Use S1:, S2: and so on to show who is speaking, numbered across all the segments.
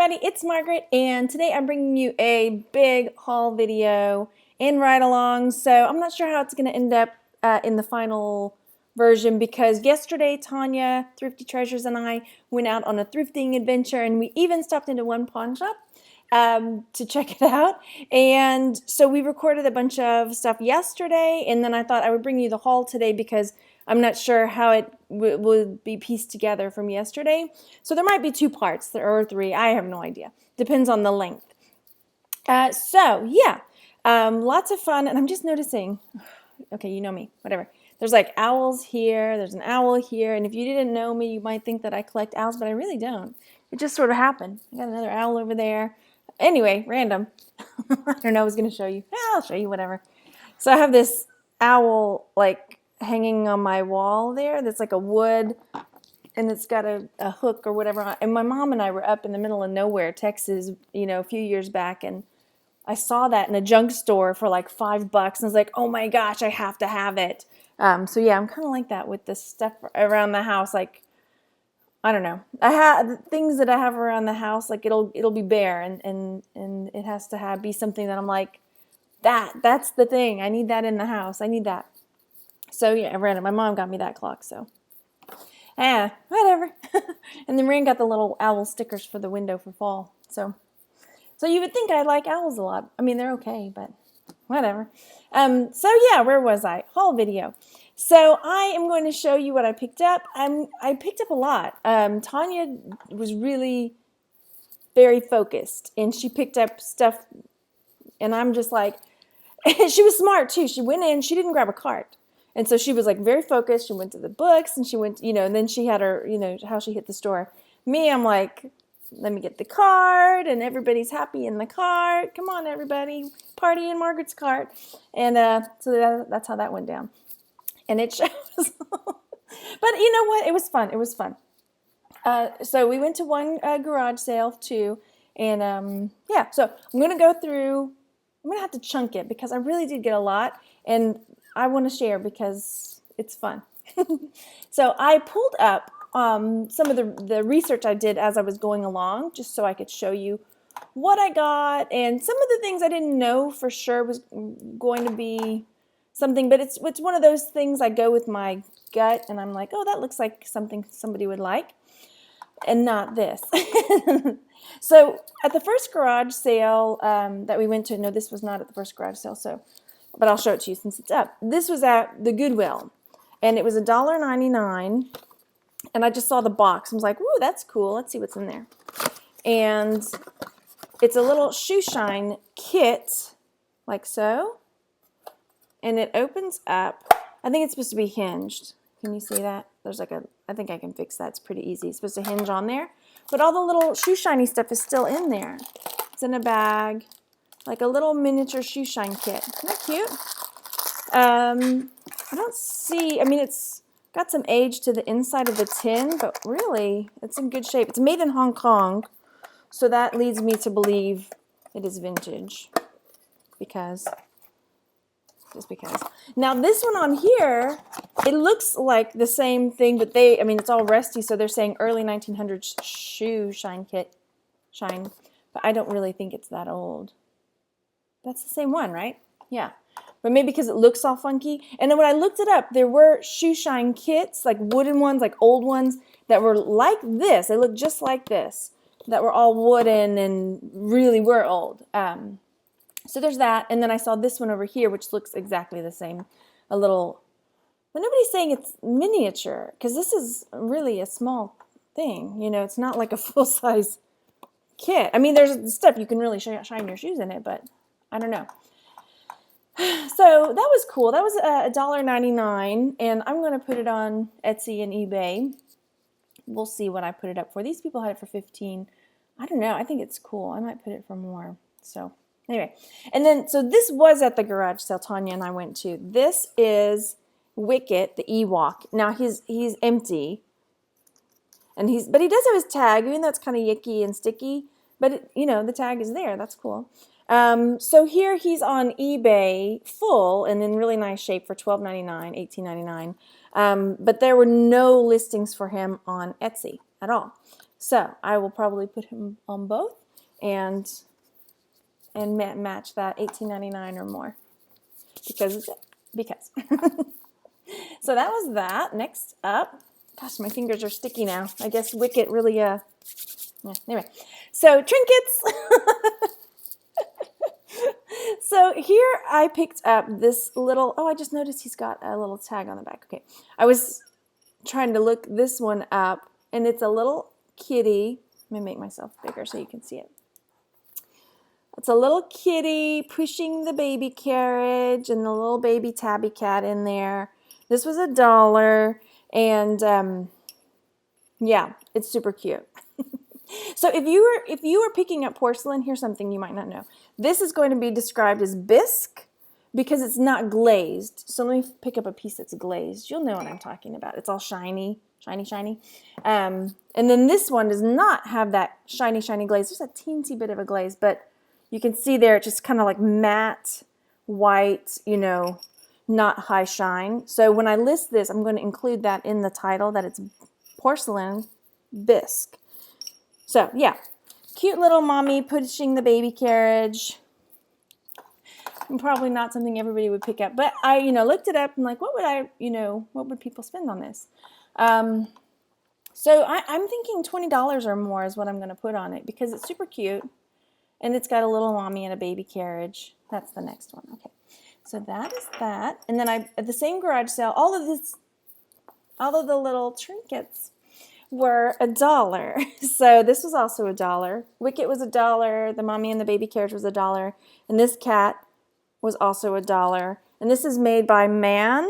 S1: everybody, it's Margaret, and today I'm bringing you a big haul video and ride along. So I'm not sure how it's going to end up in the final version, because yesterday Tanya, Thrifty Treasures, and I went out on a thrifting adventure, and we even stopped into one pawn shop to check it out. And so we recorded a bunch of stuff yesterday, and then I thought I would bring you the haul today because I'm not sure how it would be pieced together from yesterday. So there might be 2 parts or 3. I have no idea. Depends on the length. So yeah, lots of fun. And I'm just noticing, okay, you know me, whatever. There's like owls here. There's an owl here. And if you didn't know me, you might think that I collect owls, but I really don't. It just sort of happened. I got another owl over there. Anyway, random. I don't know. I was going to show you. I'll show you, whatever. So I have this owl like hanging on my wall there that's like a wood, and it's got a hook or whatever on. And my mom and I were up in the middle of nowhere, Texas, you know, a few years back, and I saw that in a junk store for like $5, and I was like, oh my gosh, I have to have it. So yeah, I'm kind of like that with this stuff around the house. Like, I don't know, I have things that I have around the house, like it'll be bare, and it has to be something that I'm like, that's the thing, I need that in the house, I need that. So yeah, random. My mom got me that clock, so whatever. And then Rand got the little owl stickers for the window for fall. So you would think I like owls a lot. I mean, they're okay, but whatever. So yeah, where was I? Haul video. So I am going to show you what I picked up. I picked up a lot. Tanya was really very focused, and she picked up stuff, and I'm just like, she was smart too. She went in, she didn't grab a cart. And so she was like very focused. She went to the books, and she went, you know, and then she had her, you know, how she hit the store. Me, I'm like, let me get the cart, and everybody's happy in the cart. Come on, everybody, party in Margaret's cart. And so that's how that went down. And it shows. But you know what? It was fun. It was fun. So we went to one garage sale too. And yeah, so I'm going to go through. I'm going to have to chunk it because I really did get a lot. And I want to share because it's fun. So I pulled up some of the research I did as I was going along, just so I could show you what I got, and some of the things I didn't know for sure was going to be something, but it's one of those things I go with my gut, and I'm like, oh, that looks like something somebody would like, and not this. So at the first garage sale that we went to, no, this was not at the first garage sale, but I'll show it to you since it's up. This was at the Goodwill, and it was $1.99, and I just saw the box. I was like, ooh, that's cool. Let's see what's in there. And it's a little shoe shine kit, like so, and it opens up. I think it's supposed to be hinged. Can you see that? There's like I think I can fix that. It's pretty easy. It's supposed to hinge on there, but all the little shoe shiny stuff is still in there. It's in a bag. Like a little miniature shoe shine kit. Isn't that cute? I don't see, I mean, it's got some age to the inside of the tin, but really, it's in good shape. It's made in Hong Kong, so that leads me to believe it is vintage, just because. Now, this one on here, it looks like the same thing, but I mean, it's all rusty, so they're saying early 1900s shoe shine kit, but I don't really think it's that old. That's the same one, right? Yeah. But maybe because it looks all funky. And then when I looked it up, there were shoe shine kits, like wooden ones, like old ones, that were like this. They look just like this, that were all wooden and really were old. So there's that. And then I saw this one over here, which looks exactly the same. A little, but nobody's saying it's miniature, because this is really a small thing. You know, it's not like a full-size kit. I mean, there's stuff you can really shine your shoes in it, but I don't know. So that was cool. That was $1.99, and I'm going to put it on Etsy and eBay. We'll see what I put it up for. These people had it for $15. I don't know. I think it's cool. I might put it for more. So anyway, and then so this was at the garage sale Tanya and I went to. This is Wicket, the Ewok. Now he's empty, and but he does have his tag, even though it's kind of yicky and sticky. But you know, the tag is there. That's cool. So here he's on eBay full and in really nice shape for $12.99, $18.99. But there were no listings for him on Etsy. at all. So I will probably put him on both and match that $18.99 or more because. So that was that. Next up, gosh, my fingers are sticky now. I guess Wicket really yeah, anyway. So trinkets. So here I picked up this little, I just noticed he's got a little tag on the back. Okay. I was trying to look this one up, and it's a little kitty. Let me make myself bigger so you can see it. It's a little kitty pushing the baby carriage and the little baby tabby cat in there. This was $1, and yeah, it's super cute. So if you were picking up porcelain, here's something you might not know. This is going to be described as bisque because it's not glazed. So let me pick up a piece that's glazed. You'll know what I'm talking about. It's all shiny, shiny, shiny. And then this one does not have that shiny, shiny glaze. There's a teensy bit of a glaze, but you can see there it's just kind of like matte, white, not high shine. So when I list this, I'm going to include that in the title that it's porcelain bisque. So yeah, cute little mommy pushing the baby carriage. And probably not something everybody would pick up, but I, looked it up and like, what would people spend on this? So I'm thinking $20 or more is what I'm going to put on it because it's super cute and it's got a little mommy and a baby carriage. That's the next one. Okay, so that is that. And then at the same garage sale, all of the little trinkets were $1. So this was also $1. Wicket was $1. The mommy and the baby carriage was $1. And this cat was also $1. And this is made by Man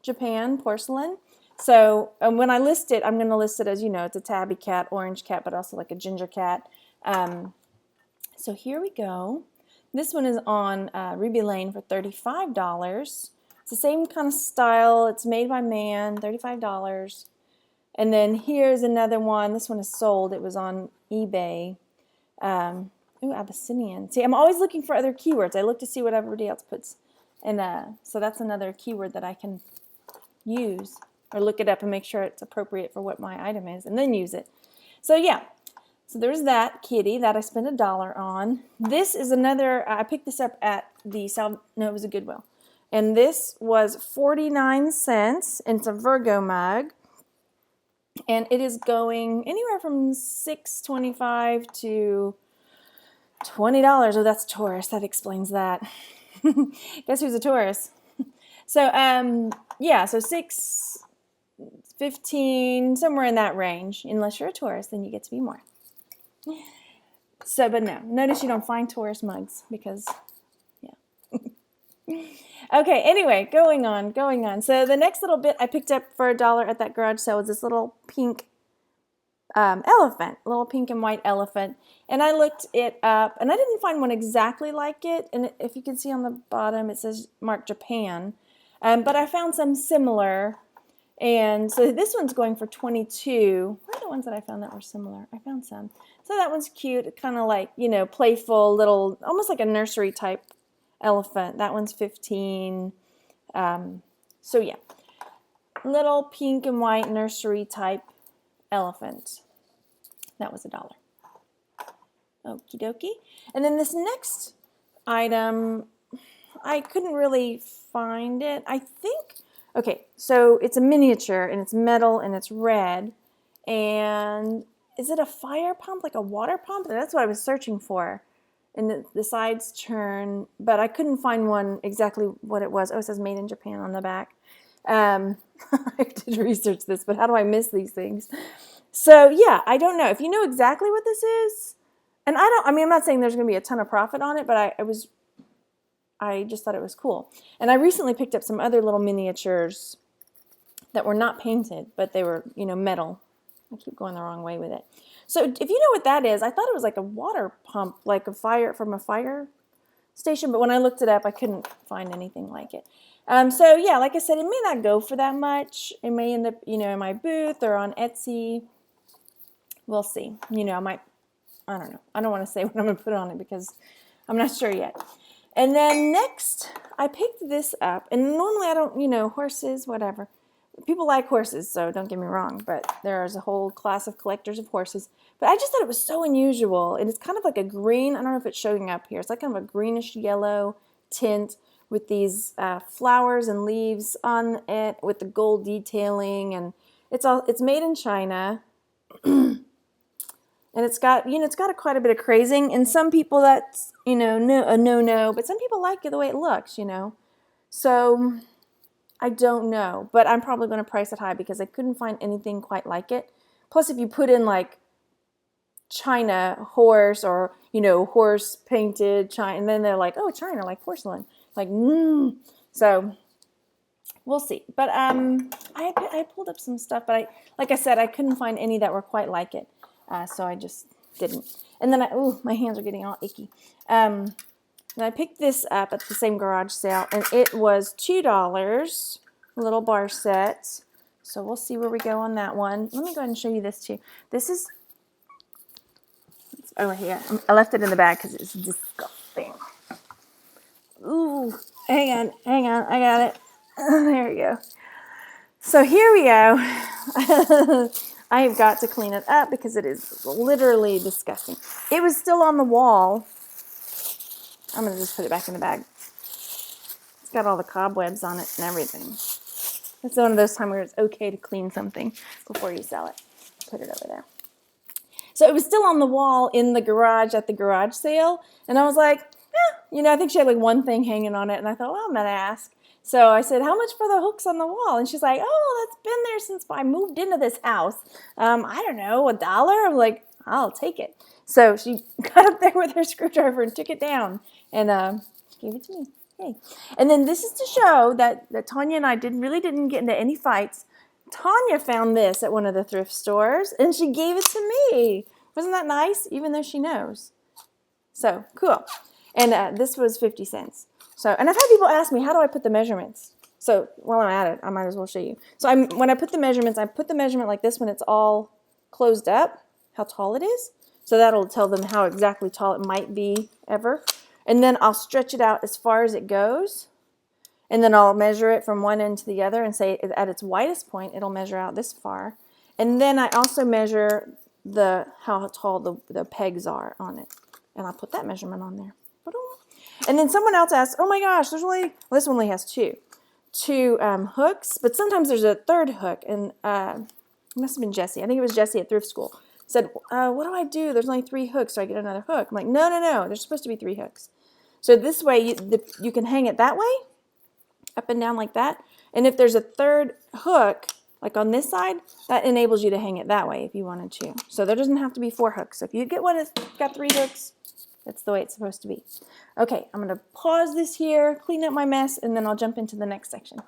S1: Japan Porcelain. So when I list it, I'm going to list it as, it's a tabby cat, orange cat, but also like a ginger cat. So here we go. This one is on Ruby Lane for $35. It's the same kind of style. It's made by Man, $35. And then here's another one. This one is sold. It was on eBay. Ooh, Abyssinian. See, I'm always looking for other keywords. I look to see what everybody else puts. And so that's another keyword that I can use or look it up and make sure it's appropriate for what my item is and then use it. So yeah. So there's that kitty that I spent $1 on. This is another, I picked this up at the it was a Goodwill. And this was 49 cents. And it's a Virgo mug. And it is going anywhere from $6.25 to $20. Oh, that's tourist. That explains that. Guess who's a tourist? So, yeah, so $6.15, somewhere in that range. Unless you're a tourist, then you get to be more. So, but no. Notice you don't find tourist mugs because, yeah. Okay, anyway, going on. So the next little bit I picked up for $1 at that garage sale was this little pink elephant, little pink and white elephant. And I looked it up, and I didn't find one exactly like it. And if you can see on the bottom, it says marked Japan. But I found some similar. And so this one's going for $22. What are the ones that I found that were similar? I found some. So that one's cute, kind of like, playful little, almost like a nursery type elephant. That one's $15. So yeah, little pink and white nursery type elephant. That was $1. Okie dokie. And then this next item, I couldn't really find it. I think, okay, so it's a miniature and it's metal and it's red. And is it a fire pump, like a water pump? That's what I was searching for. And the sides turn, but I couldn't find one exactly what it was. Oh, it says made in Japan on the back. I did research this, but how do I miss these things? So yeah, I don't know. If you know exactly what this is, and I'm not saying there's going to be a ton of profit on it, but I just thought it was cool. And I recently picked up some other little miniatures that were not painted, but they were, metal. I keep going the wrong way with it. So if you know what that is, I thought it was like a water pump, like a fire station, but when I looked it up, I couldn't find anything like it. So yeah, like I said, it may not go for that much. It may end up, in my booth or on Etsy. We'll see. I don't know. I don't want to say what I'm going to put on it because I'm not sure yet. And then next, I picked this up, and normally I don't, horses, whatever. people like horses, so don't get me wrong, but there's a whole class of collectors of horses. But I just thought it was so unusual. And it's kind of like a green, I don't know if it's showing up here. It's like kind of a greenish yellow tint with these flowers and leaves on it with the gold detailing. And it's made in China. And it's got, it's got quite a bit of crazing. And some people that's, a no-no. But some people like it the way it looks, So I don't know. But I'm probably going to price it high because I couldn't find anything quite like it. Plus, if you put in like China horse or, horse painted China, and then they're like, oh, China, like porcelain. Like, So we'll see. But I pulled up some stuff, but like I said, I couldn't find any that were quite like it. So I just didn't. And then my hands are getting all icky. And I picked this up at the same garage sale, and it was $2, a little bar set. So we'll see where we go on that one. Let me go ahead and show you this too. This is, it's over here. I left it in the bag because it's disgusting. Ooh, hang on, I got it. There we go. So here we go. I have got to clean it up because it is literally disgusting. It was still on the wall. I'm going to just put it back in the bag. It's got all the cobwebs on it and everything. It's one of those times where it's okay to clean something before you sell it. Put it over there. So it was still on the wall in the garage at the garage sale. And I was like, I think she had like one thing hanging on it. And I thought, well, I'm going to ask. So I said, how much for the hooks on the wall? And she's like, oh, that's been there since I moved into this house. I don't know, $1? I'm like, I'll take it. So she got up there with her screwdriver and took it down and gave it to me. Hey. And then this is to show that Tanya and I really didn't get into any fights. Tanya found this at one of the thrift stores and she gave it to me. Wasn't that nice? Even though she knows. So cool. And this was 50 cents. So, and I've had people ask me, how do I put the measurements? So while I'm at it, I might as well show you. So when I put the measurements, I put the measurement like this when it's all closed up, how tall it is. So that'll tell them how exactly tall it might be ever. And then I'll stretch it out as far as it goes. And then I'll measure it from one end to the other and say at its widest point, it'll measure out this far. And then I also measure how tall the pegs are on it. And I'll put that measurement on there. And then someone else asked, oh my gosh, this one only has two hooks, but sometimes there's a third hook. And it must have been Jessie. I think it was Jessie at thrift school. Said, what do I do? There's only 3 hooks, so I get another hook. I'm like, no. There's supposed to be 3 hooks. So this way, you can hang it that way, up and down like that. And if there's a third hook, like on this side, that enables you to hang it that way if you wanted to. So there doesn't have to be 4 hooks. So if you get one that's got 3 hooks, that's the way it's supposed to be. Okay, I'm going to pause this here, clean up my mess, and then I'll jump into the next section.